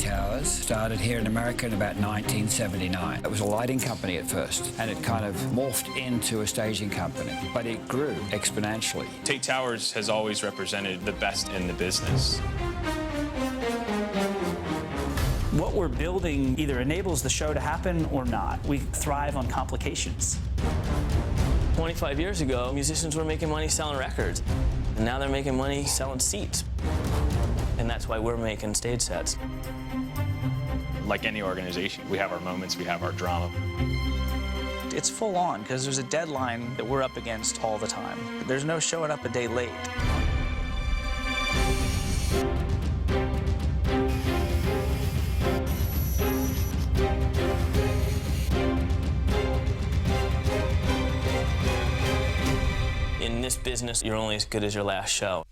Towers started here in America in about 1979. It was a lighting company at first, and it kind of morphed into a staging company, but it grew exponentially. Tait Towers has always represented the best in the business. What we're building either enables the show to happen or not. We thrive on complications. 25 years ago, musicians were making money selling records. And now they're making money selling seats. And that's why we're making stage sets. Like any organization, we have our moments, we have our drama. It's full on because there's a deadline that we're up against all the time. There's no showing up a day late. In this business, you're only as good as your last show.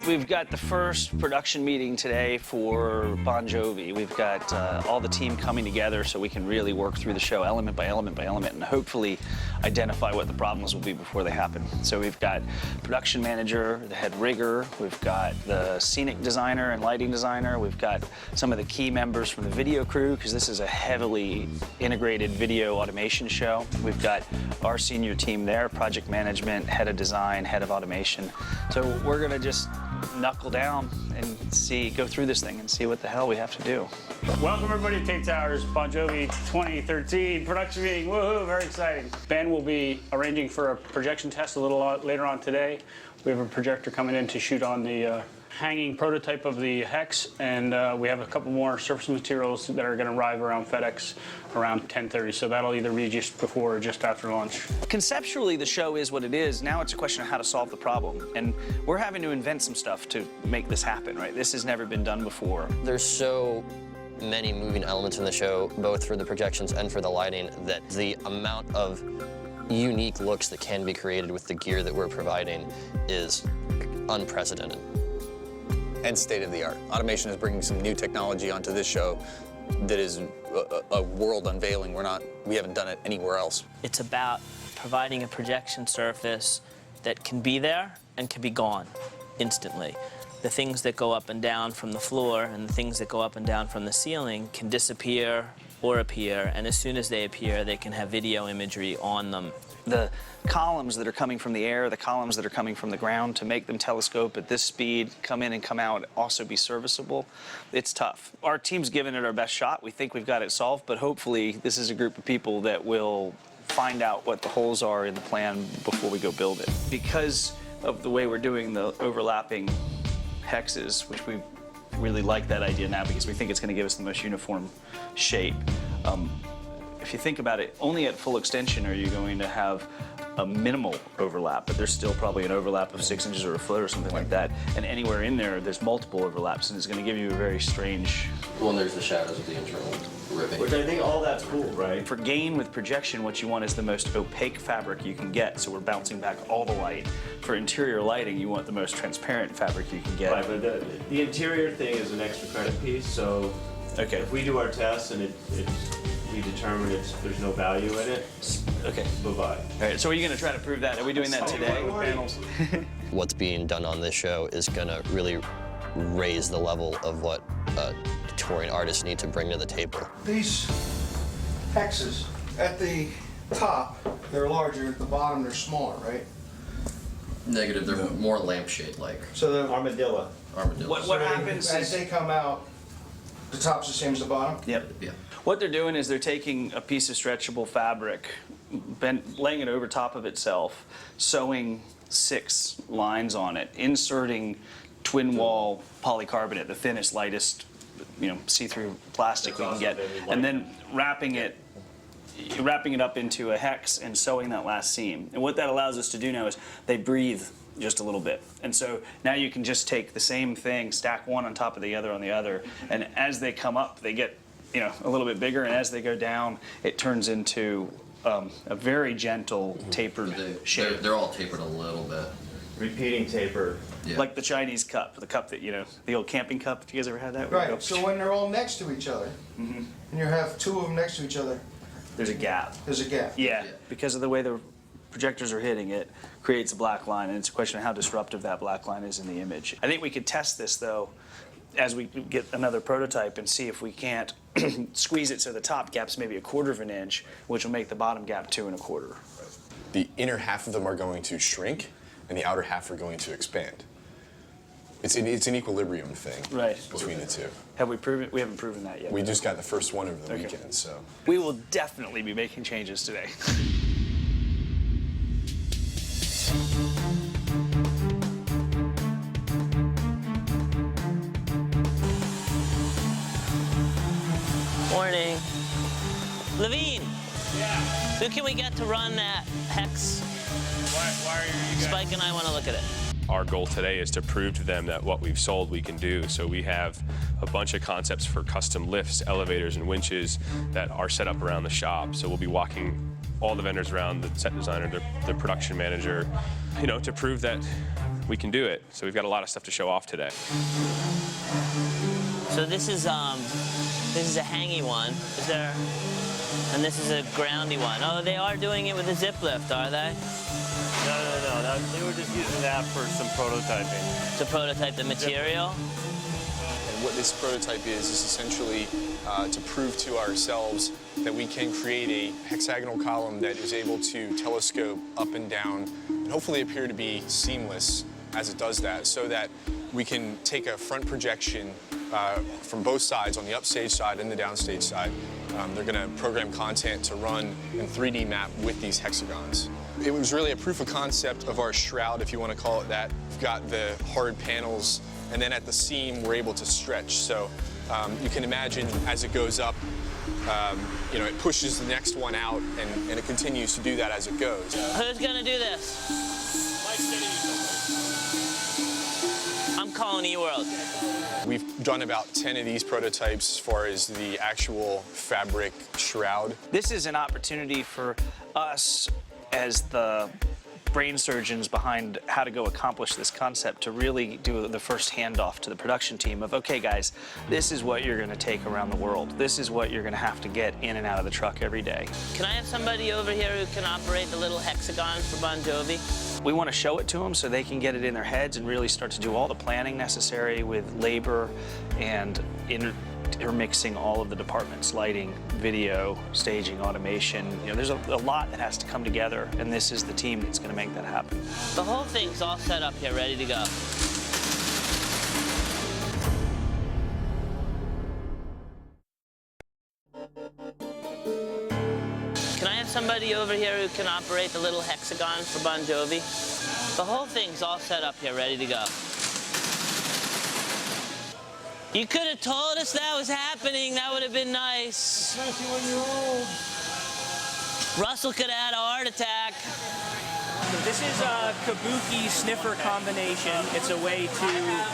We've got the first production meeting today for Bon Jovi. We've got all the team coming together so we can really work through the show element by element by element and hopefully identify what the problems will be before they happen. So we've got production manager, the head rigger, we've got the scenic designer and lighting designer, we've got some of the key members from the video crew because this is a heavily integrated video automation show. We've got our senior team there, project management, head of design, head of automation. So we're gonna just knuckle down and go through this thing and see what the hell we have to do. Welcome everybody to Tait Towers, Bon Jovi 2013 production meeting. Woohoo, very exciting. Ben will be arranging for a projection test a little later on today. We have a projector coming in to shoot on the hanging prototype of the Hex, and we have a couple more surface materials that are going to arrive around FedEx around 10:30, so that'll either be just before or just after lunch. Conceptually, the show is what it is. Now it's a question of how to solve the problem, and we're having to invent some stuff to make this happen, right? This has never been done before. There's so many moving elements in the show, both for the projections and for the lighting, that the amount of unique looks that can be created with the gear that we're providing is unprecedented. And state-of-the-art. Automation is bringing some new technology onto this show that is a world unveiling. We haven't done it anywhere else. It's about providing a projection surface that can be there and can be gone instantly. The things that go up and down from the floor and the things that go up and down from the ceiling can disappear or appear, and as soon as they appear, they can have video imagery on them. The columns that are coming from the air, the columns that are coming from the ground, to make them telescope at this speed, come in and come out, also be serviceable, it's tough. Our team's given it our best shot. We think we've got it solved, but hopefully this is a group of people that will find out what the holes are in the plan before we go build it. Because of the way we're doing the overlapping hexes, which we really like that idea now because we think it's going to give us the most uniform shape. If you think about it, only at full extension are you going to have a minimal overlap, but there's still probably an overlap of 6 inches or a foot or something like that. And anywhere in there's multiple overlaps, and it's going to give you a very strange... Well, and there's the shadows of the internal ribbing. Which I think all that's cool, right? For gain with projection, what you want is the most opaque fabric you can get, so we're bouncing back all the light. For interior lighting, you want the most transparent fabric you can get. Right, but the interior thing is an extra credit piece, so okay. If we do our tests and we determine there's no value in it, okay. Bye-bye. All right, so are you going to try to prove that? Are we doing that today with panels? What's being done on this show is going to really raise the level of what touring artists need to bring to the table. These hexes, at the top, they're larger, at the bottom, they're smaller, right? Negative, they're more lampshade-like. So the Armadillo. What happens as they come out, the top's the same as the bottom? Yep. Yeah. What they're doing is they're taking a piece of stretchable fabric, laying it over top of itself, sewing 6 lines on it, inserting twin wall polycarbonate, the thinnest, lightest, see-through plastic we can get, and then wrapping it up into a hex and sewing that last seam. And what that allows us to do now is they breathe just a little bit. And so now you can just take the same thing, stack one on top of the other on the other, and as they come up, they get a little bit bigger, and as they go down, it turns into a very gentle, tapered shape. They're all tapered a little bit. repeating taper. Like the Chinese cup, the cup that, you know, the old camping cup. You guys ever had that? Where you Right, go, so when they're all next to each other, Mm-hmm. and you have two of them next to each other, there's a gap. there's a gap. Yeah, because of the way the projectors are hitting it, creates a black line, and it's a question of how disruptive that black line is in the image. I think we could test this, though, as we get another prototype and see if we can't squeeze it so the top gap's maybe 1/4 of an inch, which will make the bottom gap 2 1/4. The inner half of them are going to shrink, and the outer half are going to expand. It's an equilibrium thing between the two. Have we proven? We haven't proven that yet. We just got the first one over the Okay. weekend, so. We will definitely be making changes today. Morning. Levine, Yeah. who can we get to run that hex? Why are you guys? Spike and I want to look at it. Our goal today is to prove to them that what we've sold we can do. So we have a bunch of concepts for custom lifts, elevators, and winches that are set up around the shop. So we'll be walking all the vendors around, the set designer, the production manager, you know, to prove that we can do it. So we've got a lot of stuff to show off today. So this is a hangy one. Is there? And this is a groundy one. Oh, they are doing it with a zip lift, are they? No. They were just using that for some prototyping. To prototype the material? And what this prototype is essentially to prove to ourselves that we can create a hexagonal column that is able to telescope up and down and hopefully appear to be seamless as it does that, so that we can take a front projection from both sides, on the upstage side and the downstage side. They're going to program content to run in 3D map with these hexagons. It was really a proof of concept of our shroud, if you want to call it that. We've got the hard panels, and then at the seam, we're able to stretch. So you can imagine as it goes up, you know, it pushes the next one out, and it continues to do that as it goes. Who's gonna do this? I'm calling eWorld. We've done about 10 of these prototypes as far as the actual fabric shroud. This is an opportunity for us as the brain surgeons behind how to go accomplish this concept to really do the first handoff to the production team of, okay guys, this is what you're going to take around the world. This is what you're going to have to get in and out of the truck every day. Can I have somebody over here who can operate the little hexagon for Bon Jovi? We want to show it to them so they can get it in their heads and really start to do all the planning necessary with labor and intermixing all of the departments, lighting, video, staging, automation. You know, there's a lot that has to come together, and this is the team that's going to make that happen. The whole thing's all set up here, ready to go. Can I have somebody over here who can operate the little hexagon for Bon Jovi? The whole thing's all set up here, ready to go. You could have told us that was happening. That would have been nice. Especially when you're old. Russell could have had a heart attack. This is a kabuki sniffer combination. It's a way to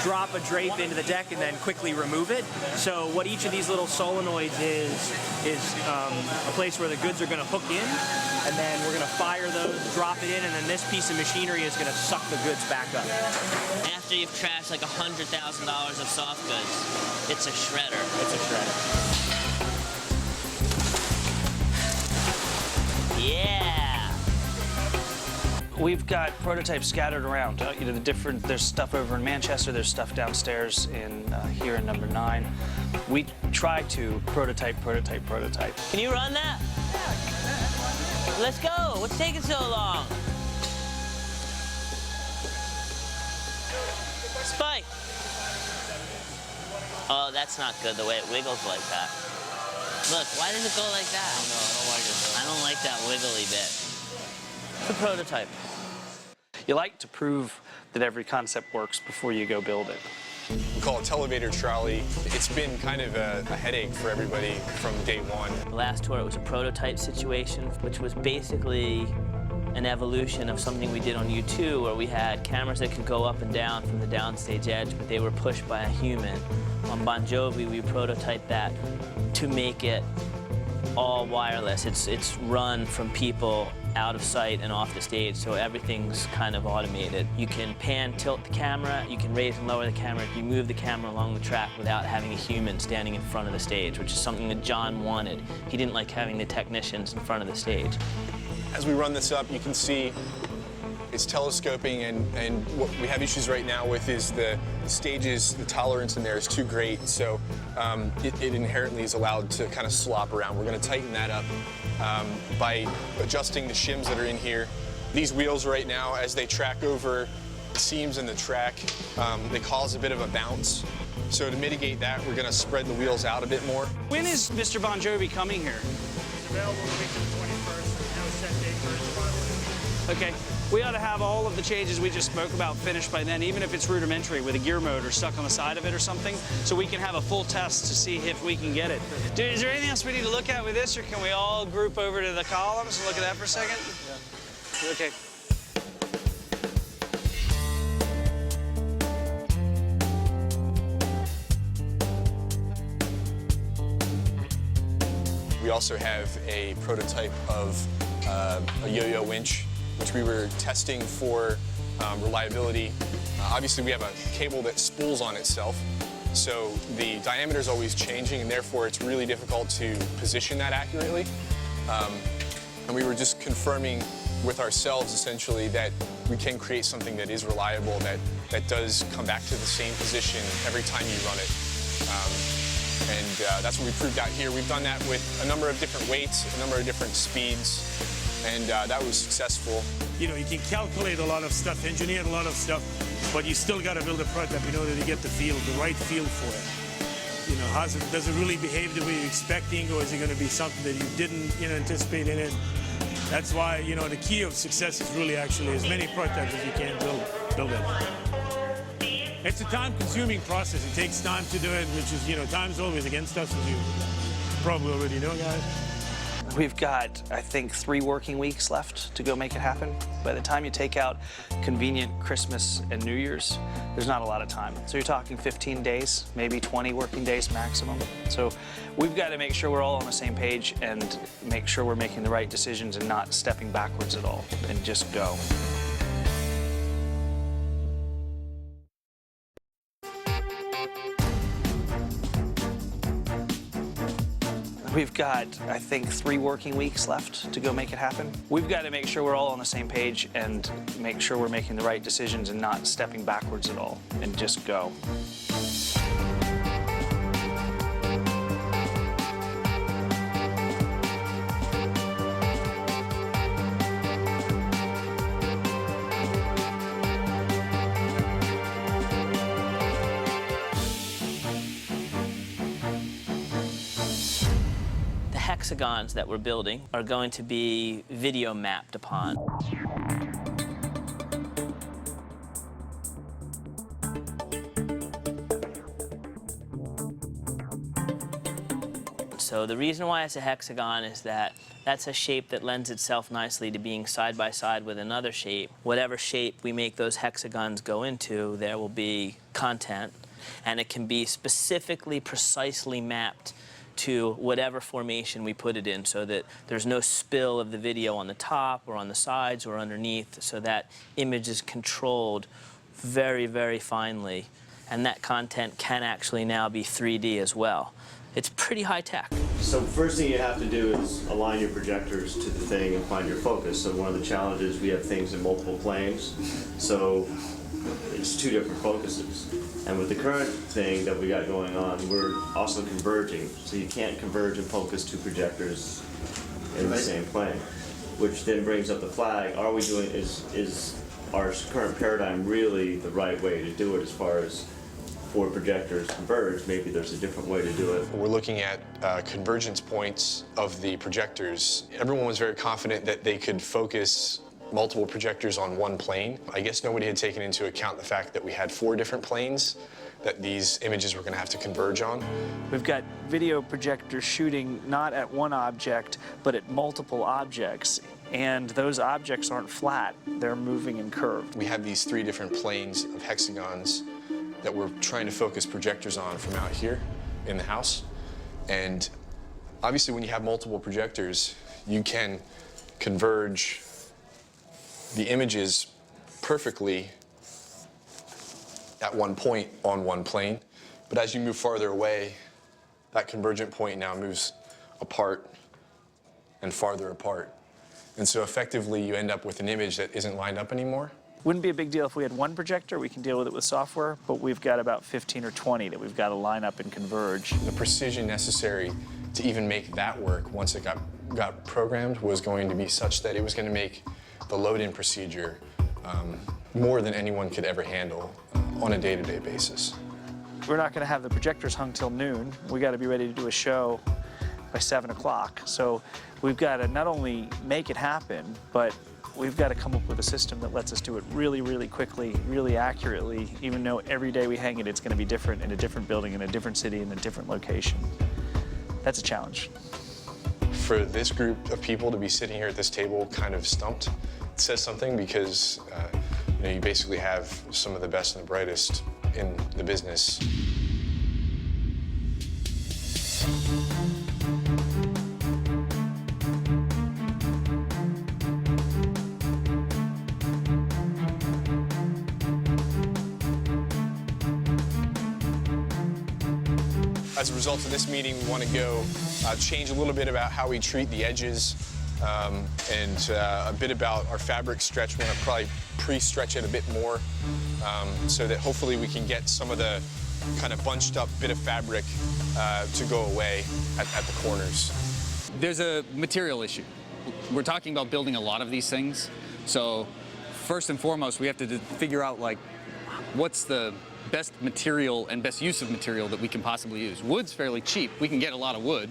drop a drape into the deck and then quickly remove it. So what each of these little solenoids is a place where the goods are going to hook in, and then we're going to fire those, drop it in, and then this piece of machinery is going to suck the goods back up. After you've trashed like $100,000 of soft goods, it's a shredder. It's a shredder. Yeah. We've got prototypes scattered around. You know, there's stuff over in Manchester, there's stuff downstairs in here in number 9. We try to prototype. Can you run that? Let's go. What's taking so long? Spike. Oh, that's not good, the way it wiggles like that. Look, why does it go like that? No, I don't like it. I don't like that wiggly bit. It's a prototype. You like to prove that every concept works before you go build it. We call it televator trolley. It's been kind of a headache for everybody from day one. The last tour, it was a prototype situation, which was basically an evolution of something we did on U2, where we had cameras that could go up and down from the downstage edge, but they were pushed by a human. On Bon Jovi, we prototyped that to make it all wireless. It's run from people out of sight and off the stage, so everything's kind of automated. You can pan, tilt the camera, you can raise and lower the camera, you move the camera along the track without having a human standing in front of the stage, which is something that John wanted. He didn't like having the technicians in front of the stage. As we run this up, you can see it's telescoping, and what we have issues right now with is the stages, the tolerance in there is too great, so it inherently is allowed to kind of slop around. We're going to tighten that up by adjusting the shims that are in here. These wheels right now, as they track over the seams in the track, they cause a bit of a bounce. So to mitigate that, we're going to spread the wheels out a bit more. When is Mr. Bon Jovi coming here? It's available the week of the 21st. There's no set date for his arrival. Okay, we ought to have all of the changes we just spoke about finished by then, even if it's rudimentary with a gear motor stuck on the side of it or something, so we can have a full test to see if we can get it. Dude, is there anything else we need to look at with this, or can we all group over to the columns and look at that for a second? Yeah. Okay. We also have a prototype of a yo-yo winch, which we were testing for reliability. Obviously, we have a cable that spools on itself, so the diameter is always changing, and therefore it's really difficult to position that accurately. And we were just confirming with ourselves, essentially, that we can create something that is reliable, that does come back to the same position every time you run it. And that's what we proved out here. We've done that with a number of different weights, a number of different speeds, and that was successful. You know, you can calculate a lot of stuff, engineer a lot of stuff, but you still got to build a prototype in order to get the feel, the right feel for it. You know, does it really behave the way you're expecting, or is it going to be something that you didn't, anticipate in it? That's why, the key of success is really actually as many prototypes as you can build it. It's a time-consuming process. It takes time to do it, which is, time's always against us, as you probably already know, guys. We've got, I think, 3 working weeks left to go make it happen. By the time you take out convenient Christmas and New Year's, there's not a lot of time. So you're talking 15 days, maybe 20 working days maximum. So we've got to make sure we're all on the same page and make sure we're making the right decisions and not stepping backwards at all, and just go. We've got, I think, 3 working weeks left to go make it happen. We've got to make sure we're all on the same page and make sure we're making the right decisions and not stepping backwards at all, and just go. Hexagons that we're building are going to be video mapped upon. So the reason why it's a hexagon is that that's a shape that lends itself nicely to being side by side with another shape. Whatever shape we make those hexagons go into, there will be content, and it can be specifically, precisely mapped to whatever formation we put it in, so that there's no spill of the video on the top or on the sides or underneath, so that image is controlled very, very finely. And that content can actually now be 3D as well. It's pretty high tech. So first thing you have to do is align your projectors to the thing and find your focus. So one of the challenges, we have things in multiple planes, so it's 2 different focuses. And with the current thing that we got going on, we're also converging. So you can't converge and focus 2 projectors in the same plane, which then brings up the flag. Are we doing, is our current paradigm really the right way to do it as far as 4 projectors converge? Maybe there's a different way to do it. We're looking at convergence points of the projectors. Everyone was very confident that they could focus multiple projectors on one plane. I guess nobody had taken into account the fact that we had 4 different planes that these images were going to have to converge on. We've got video projectors shooting not at one object, but at multiple objects. And those objects aren't flat, they're moving and curved. We have these 3 different planes of hexagons that we're trying to focus projectors on from out here in the house. And obviously when you have multiple projectors, you can converge the images perfectly at one point on one plane. But as you move farther away, that convergent point now moves apart and farther apart. And so effectively you end up with an image that isn't lined up anymore. Wouldn't be a big deal if we had one projector. We can deal with it with software, but we've got about 15 or 20 that we've got to line up and converge. The precision necessary to even make that work once it got programmed was going to be such that it was going to make the load-in procedure more than anyone could ever handle on a day-to-day basis. We're not going to have the projectors hung till noon. We got to be ready to do a show by 7 o'clock. So we've got to not only make it happen, but we've got to come up with a system that lets us do it really, really quickly, really accurately, even though every day we hang it, it's going to be different in a different building, in a different city, in a different location. That's a challenge. For this group of people to be sitting here at this table kind of stumped, it says something because you basically have some of the best and the brightest in the business. As a result of this meeting, we want to go change a little bit about how we treat the edges and a bit about our fabric stretch. We're going to probably pre-stretch it a bit more so that hopefully we can get some of the kind of bunched up bit of fabric to go away at the corners. There's a material issue. We're talking about building a lot of these things. So first and foremost, we have to figure out like what's the best material and best use of material that we can possibly use. Wood's fairly cheap. We can get a lot of wood,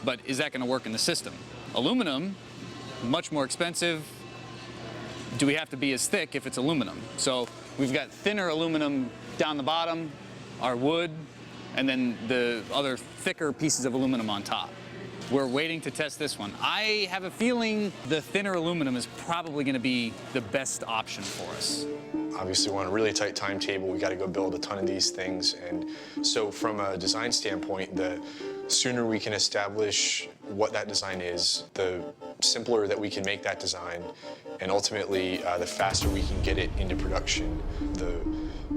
but is that going to work in the system? Aluminum, much more expensive. Do we have to be as thick if it's aluminum? So we've got thinner aluminum down the bottom, our wood, and then the other thicker pieces of aluminum on top. We're waiting to test this one. I have a feeling the thinner aluminum is probably going to be the best option for us. Obviously, we're on a really tight timetable. We got to go build a ton of these things. And so from a design standpoint, the sooner we can establish what that design is, the simpler that we can make that design. And ultimately, the faster we can get it into production, the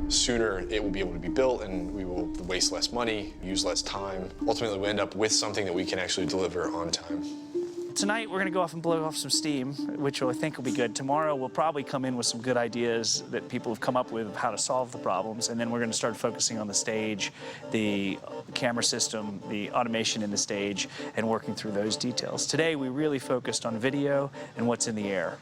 sooner it will be able to be built and we will waste less money, use less time. Ultimately, we end up with something that we can actually deliver on time. Tonight, we're going to go off and blow off some steam, which I think will be good. Tomorrow, we'll probably come in with some good ideas that people have come up with of how to solve the problems, and then we're going to start focusing on the stage, the camera system, the automation in the stage, and working through those details. Today, we really focused on video and what's in the air.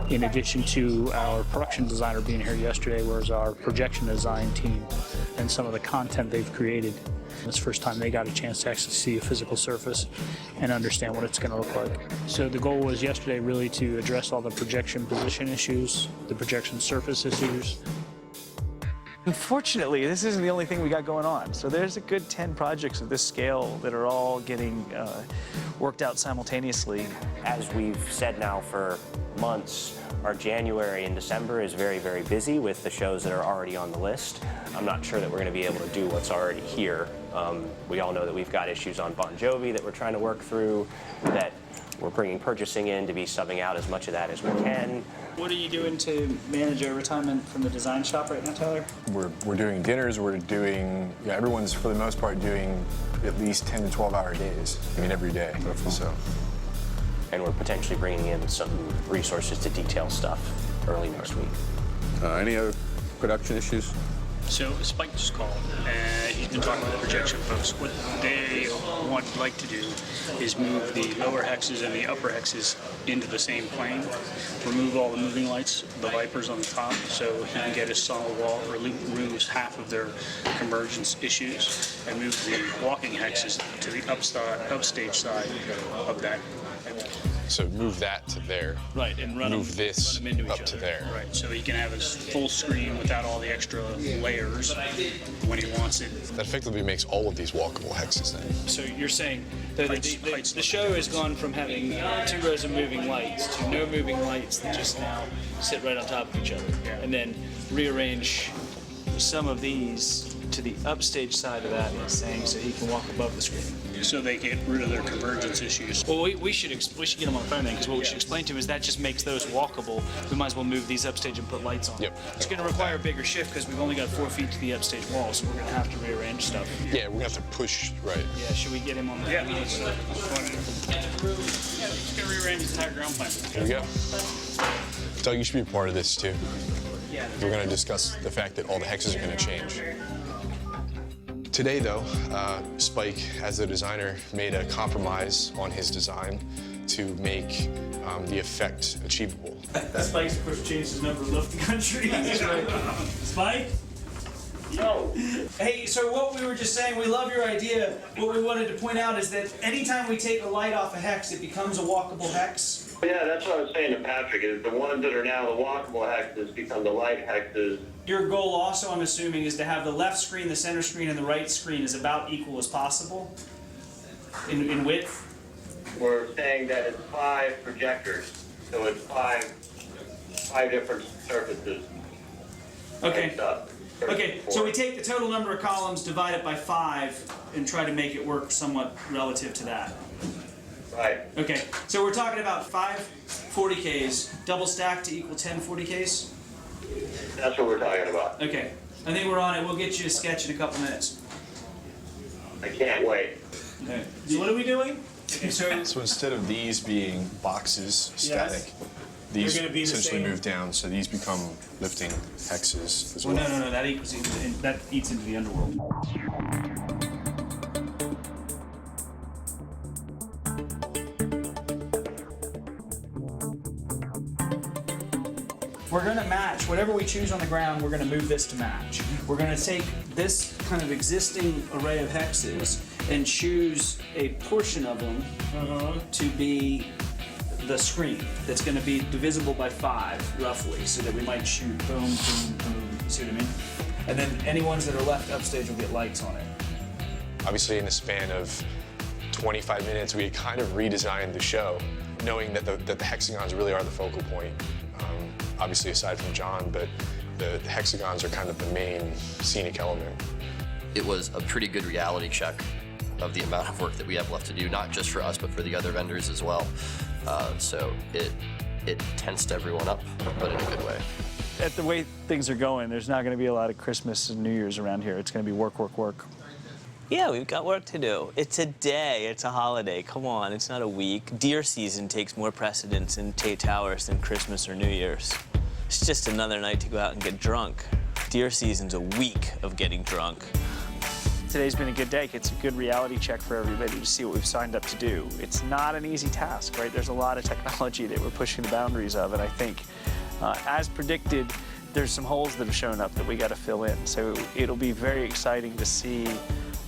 In addition to our production designer being here yesterday, was our projection design team and some of the content they've created. It's the first time they got a chance to actually see a physical surface and understand what it's going to look like. So the goal was yesterday really to address all the projection position issues, the projection surface issues. Unfortunately, this isn't the only thing we got going on. So there's a good 10 projects of this scale that are all getting worked out simultaneously. As we've said now for months, our January and December is very, very busy with the shows that are already on the list. I'm not sure that we're going to be able to do what's already here. We all know that we've got issues on Bon Jovi that we're trying to work through, that we're bringing purchasing in to be subbing out as much of that as we can. What are you doing to manage overtime from the design shop right now, Tyler? We're doing dinners, we're doing, everyone's for the most part doing at least 10 to 12 hour days. Every day, so. And we're potentially bringing in some resources to detail stuff early next week. Any other production issues? So Spike just called, and he's been talking to the projection folks. What they would like to do is move the lower hexes and the upper hexes into the same plane, remove all the moving lights, the Vipers on the top, so he can get his solid wall, removes half of their convergence issues, and move the walking hexes to the upstage side of that. So move that to there. Right, and move this them into each up other. to there. Right, so he can have his full screen without all the extra layers when he wants it That effectively makes all of these walkable hexes then. So you're saying that the show has gone from having 2 rows of moving lights to no moving lights that just now sit right on top of each other, and then rearrange some of these to the upstage side of that, saying so he can walk above the screen. So they get rid of their convergence issues. Well, we should get him on the phone then, because what we should explain to him is that just makes those walkable. We might as well move these upstage and put lights on. Yep. It's going to require a bigger shift because we've only got 4 feet to the upstage wall, so we're going to have to rearrange stuff. Yeah, we're gonna have to push, right. Yeah, should we get him on the phone? Yeah, just gonna rearrange the entire ground plan. Here we go. Doug, you should be a part of this too. Yeah. We're gonna discuss the fact that all the hexes are gonna change. Today, though, Spike, as the designer, made a compromise on his design to make the effect achievable. Spike's of course changed his number, left the country. Spike? Yo. Hey, so what we were just saying, we love your idea. What we wanted to point out is that anytime we take a light off a hex, it becomes a walkable hex. Yeah, that's what I was saying to Patrick, is the ones that are now the walkable hexes become the light hexes. Your goal also, I'm assuming, is to have the left screen, the center screen, and the right screen is about equal as possible in width? We're saying that it's 5 projectors, so it's five different surfaces. Okay. Okay, so we take the total number of columns, divide it by 5, and try to make it work somewhat relative to that. Right. Okay, so we're talking about 5 40Ks, double stacked to equal 10 40Ks? That's what we're talking about. Okay, I think we're on it. We'll get you a sketch in a couple minutes. I can't wait. Okay. So what are we doing? Okay, So instead of these being boxes, static, these They're gonna be the essentially same. move down, so these become lifting hexes as Well, well. no, that eats into the underworld. We're gonna match, whatever we choose on the ground, we're gonna move this to match. We're gonna take this kind of existing array of hexes and choose a portion of them to be the screen. That's gonna be divisible by 5, roughly, so that we might shoot boom, boom, boom, you see what I mean? And then any ones that are left upstage will get lights on it. Obviously, in the span of 25 minutes, we had kind of redesigned the show, knowing that the hexagons really are the focal point. Obviously, aside from John, but the hexagons are kind of the main scenic element. It was a pretty good reality check of the amount of work that we have left to do, not just for us, but for the other vendors as well. So it tensed everyone up, but in a good way. At the way things are going, there's not gonna be a lot of Christmas and New Year's around here. It's gonna be work, work, work. Yeah, we've got work to do. It's a day, it's a holiday. Come on, it's not a week. Deer season takes more precedence in Tait Towers than Christmas or New Year's. It's just another night to go out and get drunk. Deer season's a week of getting drunk. Today's been a good day. It's a good reality check for everybody to see what we've signed up to do. It's not an easy task, right? There's a lot of technology that we're pushing the boundaries of, and I think, as predicted, there's some holes that have shown up that we got to fill in. So it'll be very exciting to see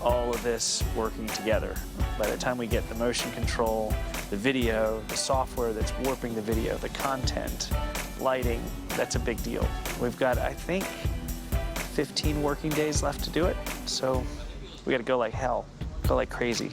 all of this working together. By the time we get the motion control, the video, the software that's warping the video, the content, lighting, that's a big deal. We've got, I think, 15 working days left to do it. So we got to go like hell, go like crazy.